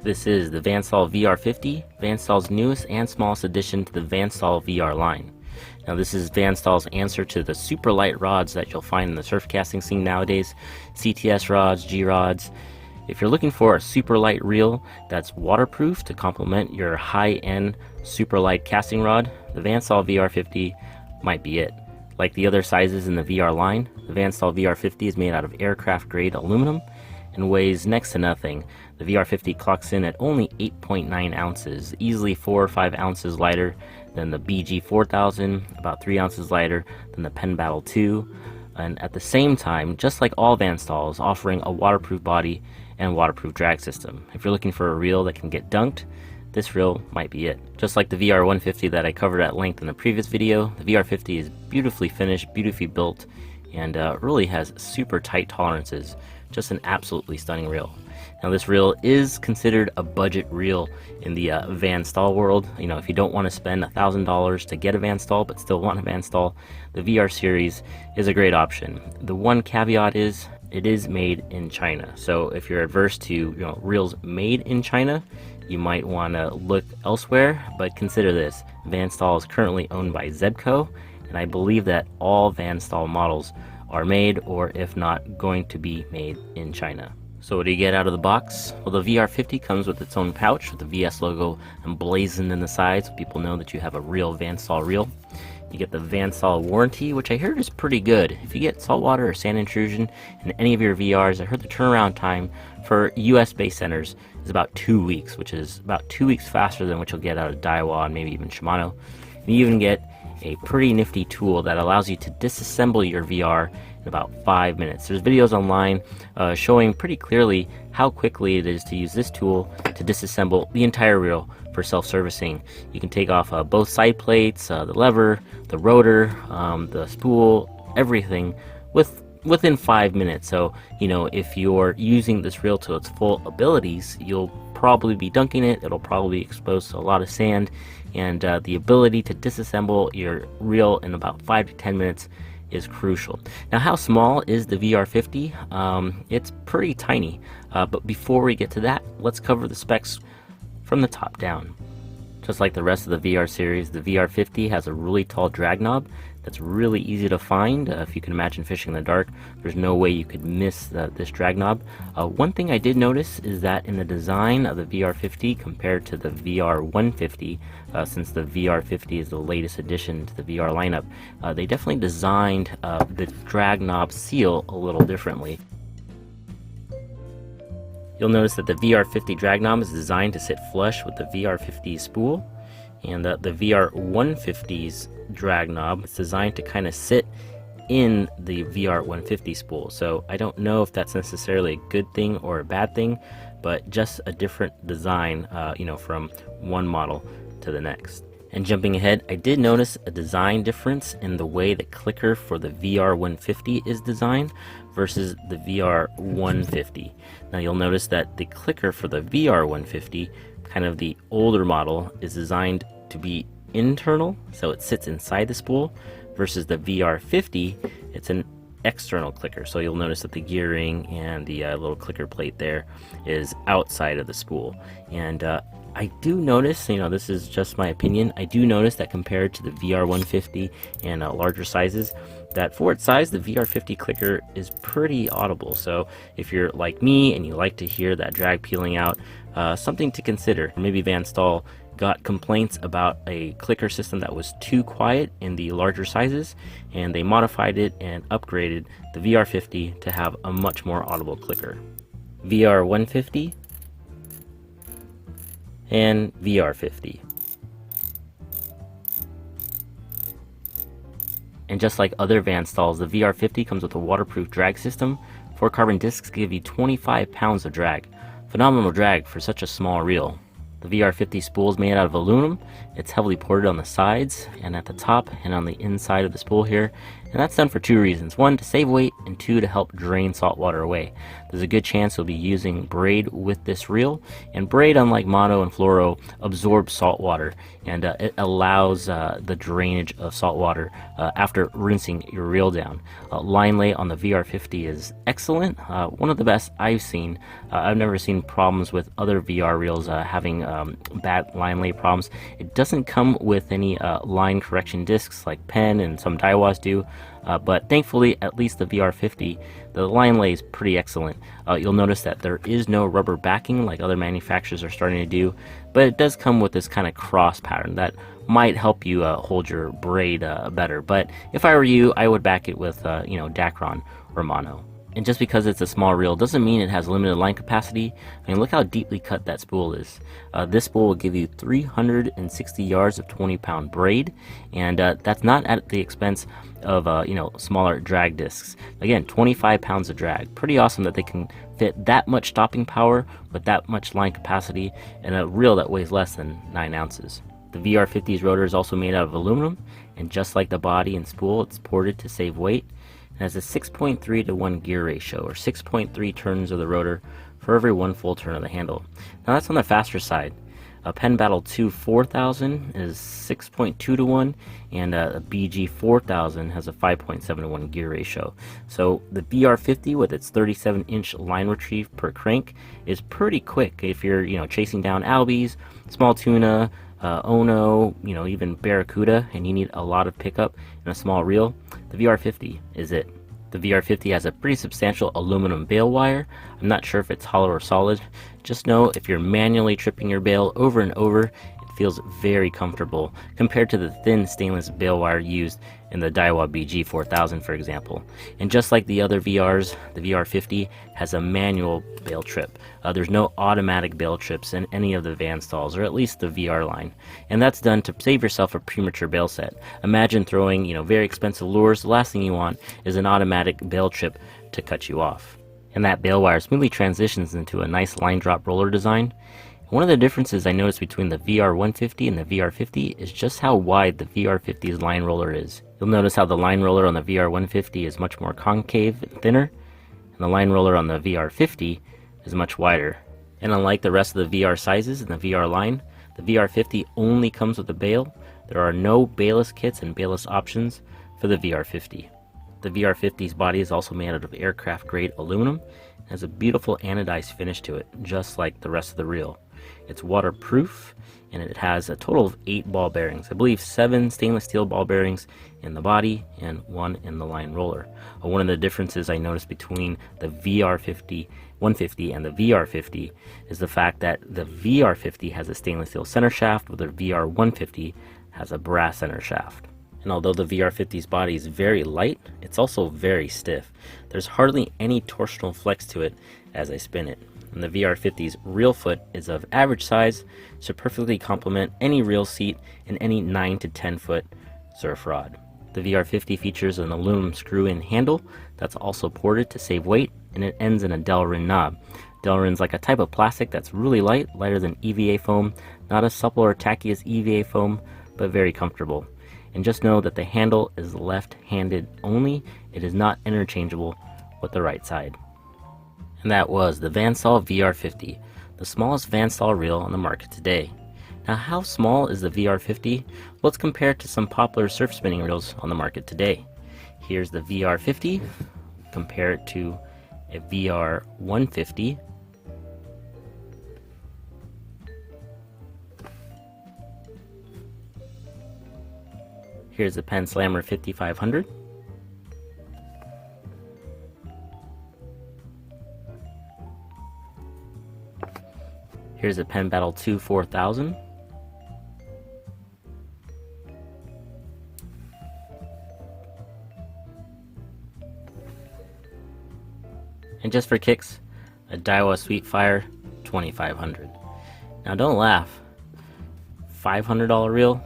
This is the Staal VR50, Staal's newest and smallest addition to the Staal VR line. Now this is Staal's answer to the super light rods that you'll find in the surf casting scene nowadays, CTS rods, G rods. If you're looking for a super light reel that's waterproof to complement your high-end super light casting rod, the Staal VR50 might be it. Like the other sizes in the VR line, the Staal VR50 is made out of aircraft grade aluminum and weighs next to nothing. The VR50 clocks in at only 8.9 ounces, easily 4 or 5 ounces lighter than the BG4000, about 3 ounces lighter than the Pen Battle 2, and at the same time, just like all Staals, offering a waterproof body and waterproof drag system. If you're looking for a reel that can get dunked, this reel might be it. Just like the VR150 that I covered at length in the previous video, the VR50 is beautifully finished, beautifully built, and really has super tight tolerances. Just an absolutely stunning reel. Now this reel is considered a budget reel in the Staal world. You know, if you don't want to spend $1,000 to get a Staal but still want a Staal, the VR series is a great option. The one caveat is it is made in China. So if you're adverse to reels made in China, you might want to look elsewhere, but consider this. Staal is currently owned by Zebco, and I believe that all Staal models are made, or if not, going to be made in China. So what do you get out of the box? Well, the VR50 comes with its own pouch with the VS logo emblazoned in the side, so people know that you have a real Staal reel. You get the Staal warranty, which I heard is pretty good. If you get saltwater or sand intrusion in any of your VRs, I heard the turnaround time for US-based centers is about 2 weeks, which is about 2 weeks faster than what you'll get out of Daiwa and maybe even Shimano. And you even get a pretty nifty tool that allows you to disassemble your VR in about 5 minutes. There's videos online showing pretty clearly how quickly it is to use this tool to disassemble the entire reel for self-servicing. You can take off both side plates, the lever, the rotor, the spool, everything within 5 minutes. So, if you're using this reel to its full abilities, you'll probably be dunking it. It'll probably be exposed to a lot of sand, and the ability to disassemble your reel in about 5 to 10 minutes is crucial. Now, how small is the VR50? It's pretty tiny, but before we get to that, let's cover the specs from the top down. Just like the rest of the VR series, the VR50 has a really tall drag knob that's really easy to find. If you can imagine fishing in the dark, there's no way you could miss this drag knob. One thing I did notice is that in the design of the VR50 compared to the VR150, since the VR50 is the latest addition to the VR lineup, they definitely designed the drag knob seal a little differently. You'll notice that the VR50 drag knob is designed to sit flush with the VR50 spool, and the VR150's drag knob is designed to kind of sit in the VR150 spool. So I don't know if that's necessarily a good thing or a bad thing, but just a different design, from one model to the next. And jumping ahead, I did notice a design difference in the way the clicker for the VR150 is designed versus the VR150. Now you'll notice that the clicker for the VR150, kind of the older model, is designed to be internal, so it sits inside the spool, versus the VR50, it's an external clicker. So you'll notice that the gearing and the little clicker plate there is outside of the spool. And I do notice, this is just my opinion, I do notice that compared to the VR150 and larger sizes, that for its size, the VR50 clicker is pretty audible. So if you're like me and you like to hear that drag peeling out, something to consider. Maybe Staal got complaints about a clicker system that was too quiet in the larger sizes, and they modified it and upgraded the VR50 to have a much more audible clicker. VR150 and VR50. And just like other Staals, the VR50 comes with a waterproof drag system. 4 carbon discs give you 25 pounds of drag. Phenomenal drag for such a small reel. The VR50 spool is made out of aluminum. It's heavily ported on the sides and at the top and on the inside of the spool here. And that's done for two reasons. One, to save weight, and two, to help drain salt water away. There's a good chance you'll be using braid with this reel, and braid, unlike mono and fluoro, absorbs salt water, and it allows the drainage of salt water after rinsing your reel down. Line lay on the VR50 is excellent, one of the best I've seen. I've never seen problems with other VR reels having bad line lay problems. It doesn't come with any line correction discs like Penn and some Daiwas do. But thankfully, at least the VR50, the line lay is pretty excellent. You'll notice that there is no rubber backing like other manufacturers are starting to do, but it does come with this kind of cross pattern that might help you hold your braid better. But if I were you, I would back it with Dacron or mono. And just because it's a small reel doesn't mean it has limited line capacity. I mean, look how deeply cut that spool is. This spool will give you 360 yards of 20-pound braid, and that's not at the expense of smaller drag discs. Again, 25 pounds of drag. Pretty awesome that they can fit that much stopping power with that much line capacity in a reel that weighs less than 9 ounces. The VR50's rotor is also made out of aluminum, and just like the body and spool, it's ported to save weight. It has a 6.3 to 1 gear ratio, or 6.3 turns of the rotor for every 1 full turn of the handle. Now that's on the faster side. A Penn Battle 2 4000 is 6.2 to 1, and a BG 4000 has a 5.7 to 1 gear ratio. So the VR50 with its 37-inch line retrieve per crank is pretty quick if you're chasing down albies, small tuna, Ono, even barracuda, and you need a lot of pickup in a small reel. The VR50 is it. The VR50 has a pretty substantial aluminum bail wire. I'm not sure if it's hollow or solid. Just know if you're manually tripping your bail over and over, it feels very comfortable compared to the thin stainless bail wire used in the Daiwa BG 4000, for example. And just like the other VRs, the VR50 has a manual bail trip. There's no automatic bail trips in any of the van stalls, or at least the VR line. And that's done to save yourself a premature bail set. Imagine throwing, very expensive lures. The last thing you want is an automatic bail trip to cut you off. And that bail wire smoothly transitions into a nice line drop roller design. One of the differences I noticed between the VR150 and the VR50 is just how wide the VR50's line roller is. You'll notice how the line roller on the VR150 is much more concave and thinner, and the line roller on the VR50 is much wider. And unlike the rest of the VR sizes in the VR line, the VR50 only comes with a bail. There are no bailless kits and bailless options for the VR50. The VR50's body is also made out of aircraft grade aluminum and has a beautiful anodized finish to it, just like the rest of the reel. It's waterproof, and it has a total of 8 ball bearings. I believe 7 stainless steel ball bearings in the body and 1 in the line roller. One of the differences I noticed between the VR50 150 and the VR50 is the fact that the VR50 has a stainless steel center shaft, while the VR150 has a brass center shaft. And although the VR50's body is very light, it's also very stiff. There's hardly any torsional flex to it as I spin it. And the VR50's reel foot is of average size, so perfectly complement any reel seat in any 9 to 10 foot surf rod. The VR50 features an aluminum screw-in handle that's also ported to save weight, and it ends in a Delrin knob. Delrin's like a type of plastic that's really light, lighter than EVA foam, not as supple or tacky as EVA foam, but very comfortable. And just know that the handle is left-handed only. It is not interchangeable with the right side. And that was the VanStaal VR50, the smallest VanStaal reel on the market today. Now, how small is the VR50? Let's compare it to some popular surf spinning reels on the market today. Here's the VR50, compare it to a VR150. Here's the Penn Slammer 5500. Here's a Penn Battle 2 4000. And just for kicks, a Daiwa Sweetfire 2500. Now don't laugh. $500 reel,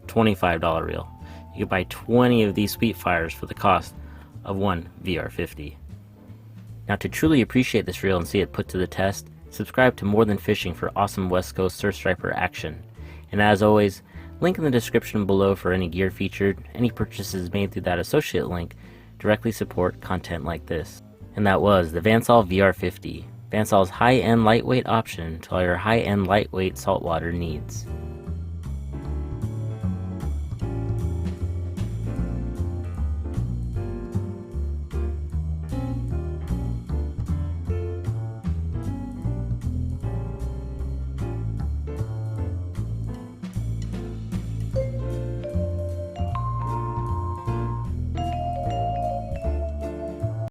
$25 reel. You can buy 20 of these Sweetfires for the cost of one VR50. Now, to truly appreciate this reel and see it put to the test, subscribe to More Than Fishing for awesome West Coast surf striper action. And as always, Link in the description below for any gear featured. Any purchases made through that associate link directly support content like this. And that was the VanStaal VR50, VanStaal's high-end lightweight option to all your high-end lightweight saltwater needs.